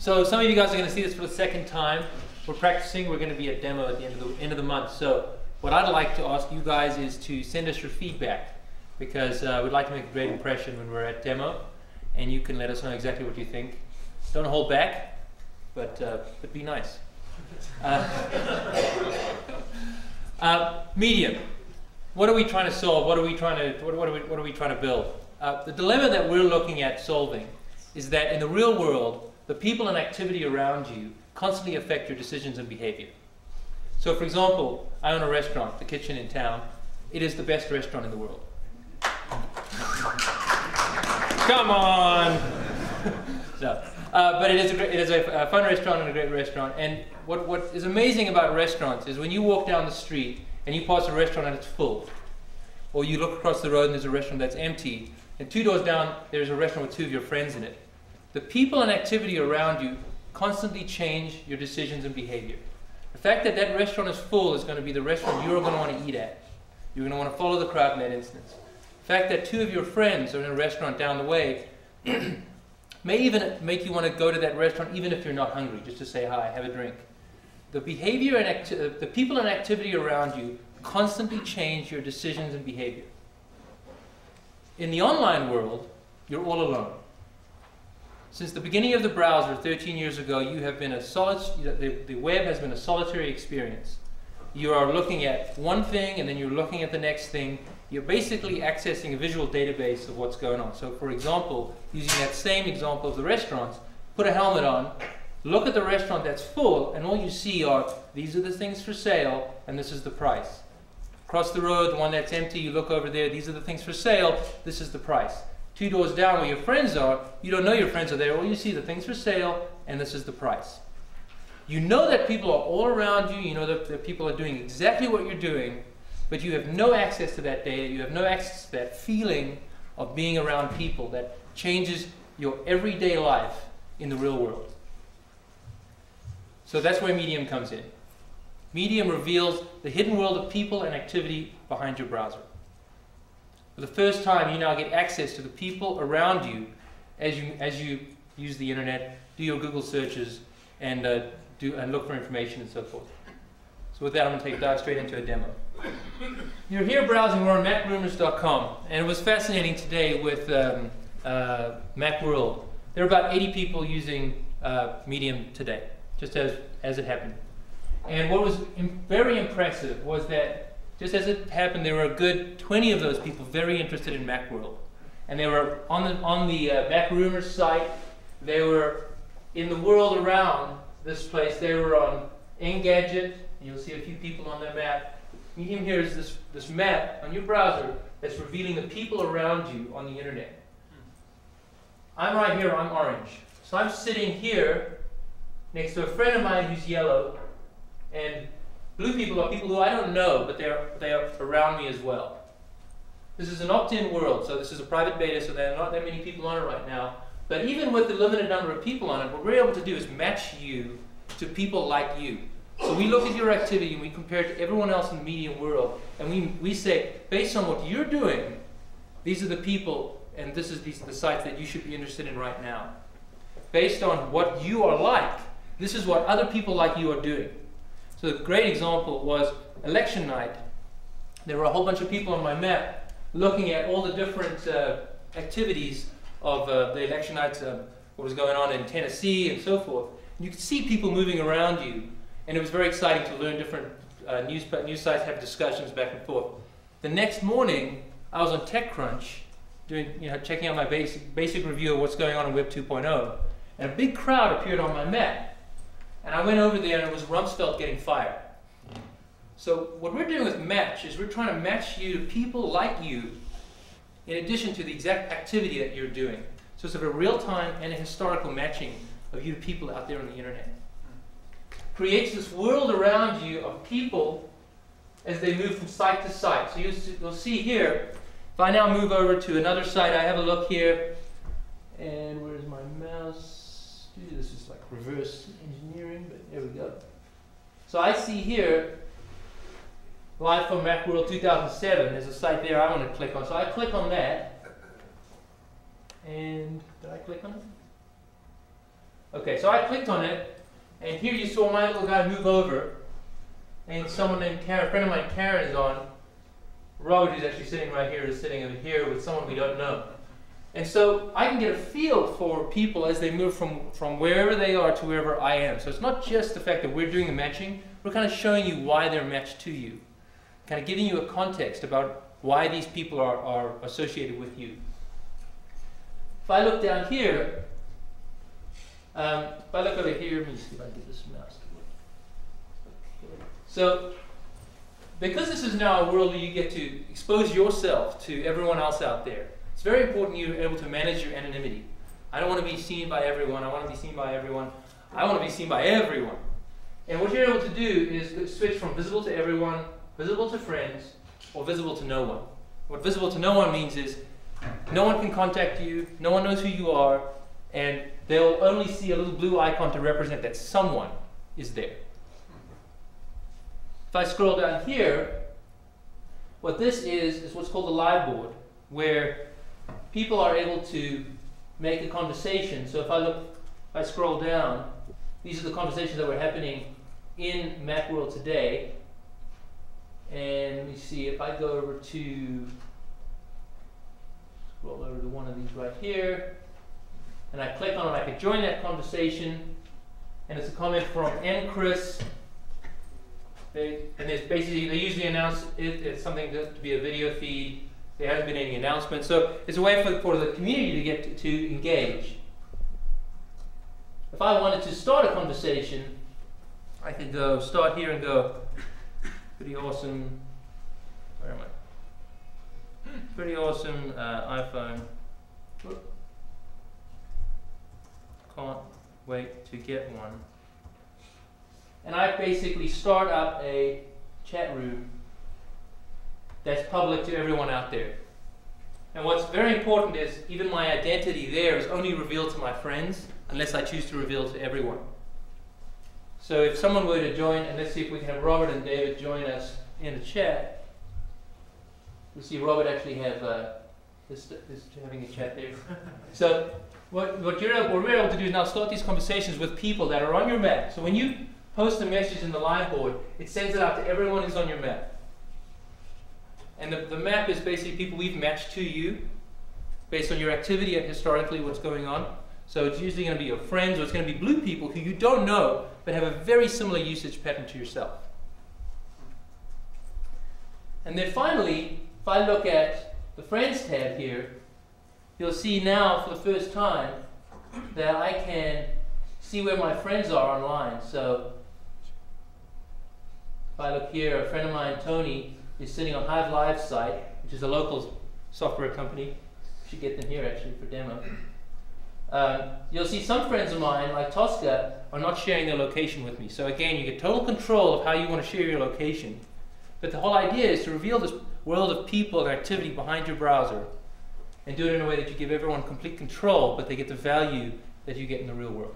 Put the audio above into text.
So some of you guys are going to see this for the second time. We're practicing. We're going to be a demo at the end of the month. So what I'd like to ask you guys is to send us your feedback, because we'd like to make a great impression when we're at demo, and you can let us know exactly what you think. Don't hold back, but be nice. Medium. What are we trying to solve? What are we trying to build? The dilemma that we're looking at solving is that in the real world, the people and activity around you constantly affect your decisions and behavior. So for example, I own a restaurant, the Kitchen in town. It is the best restaurant in the world. Come on! No. But it is a fun restaurant and a great restaurant. And what is amazing about restaurants is when you walk down the street and you pass a restaurant and it's full, or you look across the road and there's a restaurant that's empty, and 2 doors down there's a restaurant with 2 of your friends in it. The people and activity around you constantly change your decisions and behavior. The fact that that restaurant is full is going to be the restaurant you're going to want to eat at. You're going to want to follow the crowd in that instance. The fact that 2 of your friends are in a restaurant down the way may even make you want to go to that restaurant even if you're not hungry, just to say hi, have a drink. The behavior and the people and activity around you constantly change your decisions and behavior. In the online world, you're all alone. Since the beginning of the browser 13 years ago, you have been the web has been a solitary experience. You are looking at one thing and then you're looking at the next thing. You're basically accessing a visual database of what's going on. So for example, using that same example of the restaurants, put a helmet on, look at the restaurant that's full, and all you see are, these are the things for sale, and this is the price. Across the road, the one that's empty, you look over there, these are the things for sale, this is the price. 2 doors down where your friends are, you don't know your friends are there, all you see are the things for sale, and this is the price. You know that people are all around you, you know that people are doing exactly what you're doing, but you have no access to that data, you have no access to that feeling of being around people that changes your everyday life in the real world. So that's where Medium comes in. Medium reveals the hidden world of people and activity behind your browser. For the first time, you now get access to the people around you as you use the internet, do your Google searches, and look for information and so forth. So with that, I'm going to dive straight into a demo. You're here browsing, we're on macrumors.com, and it was fascinating today with Macworld. There are about 80 people using Medium today, just as it happened. And what was very impressive was that just as it happened, there were a good 20 of those people very interested in Macworld. And they were on the Macrumors site, they were in the world around this place, they were on Engadget, and you'll see a few people on their map. Medium here is this map on your browser that's revealing the people around you on the internet. I'm right here, I'm orange. So I'm sitting here next to a friend of mine who's yellow, and blue people are people who I don't know, but they are around me as well. This is an opt-in world, so this is a private beta, so there are not that many people on it right now. But even with the limited number of people on it, what we're able to do is match you to people like you. So we look at your activity and we compare it to everyone else in the Medium world, and we say, based on what you're doing, these are the people, and these are the sites that you should be interested in right now. Based on what you are like, this is what other people like you are doing. So a great example was election night. There were a whole bunch of people on my map looking at all the different activities of the election nights, what was going on in Tennessee and so forth. And you could see people moving around you, and it was very exciting to learn different news sites, have discussions back and forth. The next morning, I was on TechCrunch, checking out my basic review of what's going on in Web 2.0, and a big crowd appeared on my map. And I went over there and it was Rumsfeld getting fired. So what we're doing with Match is we're trying to match you to people like you in addition to the exact activity that you're doing. So it's a real-time and a historical matching of you to people out there on the internet. Creates this world around you of people as they move from site to site. So you'll see here, if I now move over to another site, I have a look here, and where's my mouse? This is like reverse engineering, but there we go. So I see here, live from Macworld 2007, there's a site there I want to click on. So I click on that, and did I click on it? Okay, so I clicked on it, and here you saw my little guy move over, and someone named Karen, a friend of mine, Karen, is on. Robert, who's actually sitting right here, is sitting over here with someone we don't know. And so I can get a feel for people as they move from wherever they are to wherever I am. So it's not just the fact that we're doing the matching, we're kind of showing you why they're matched to you. Kind of giving you a context about why these people are associated with you. If I look down here, if I look over here, let me see if I can get this mouse to work. Okay. So, because this is now a world where you get to expose yourself to everyone else out there, it's very important you're able to manage your anonymity. I don't want to be seen by everyone. I want to be seen by everyone. I want to be seen by everyone. And what you're able to do is switch from visible to everyone, visible to friends, or visible to no one. What visible to no one means is no one can contact you, no one knows who you are, and they'll only see a little blue icon to represent that someone is there. If I scroll down here, what this is what's called a live board, where people are able to make a conversation. So if I scroll down, these are the conversations that were happening in Macworld today. And let me see, if I go over to, scroll over to one of these right here, and I click on it, I could join that conversation, and it's a comment from N. Chris. And it's basically, they usually announce it as something to be a video feed. There hasn't been any announcement. So it's a way for the community to get to engage. If I wanted to start a conversation, I could go start here and go, pretty awesome, where am I? Pretty awesome iPhone. Can't wait to get one. And I basically start up a chat room that's public to everyone out there. And what's very important is even my identity there is only revealed to my friends unless I choose to reveal to everyone. So if someone were to join, and let's see if we can have Robert and David join us in the chat. We'll see Robert actually have this having a chat there. So what we're able to do is now start these conversations with people that are on your map. So when you post a message in the live board, it sends it out to everyone who's on your map. And the map is basically people we've matched to you based on your activity and historically what's going on. So it's usually going to be your friends, or it's going to be blue people who you don't know but have a very similar usage pattern to yourself. And then finally, if I look at the Friends tab here, you'll see now for the first time that I can see where my friends are online. So if I look here, a friend of mine, Tony, is sitting on Hive Live's site, which is a local software company. You should get them here actually for demo. You'll see some friends of mine, like Tosca, are not sharing their location with me. So again, you get total control of how you want to share your location. But the whole idea is to reveal this world of people and activity behind your browser and do it in a way that you give everyone complete control, but they get the value that you get in the real world.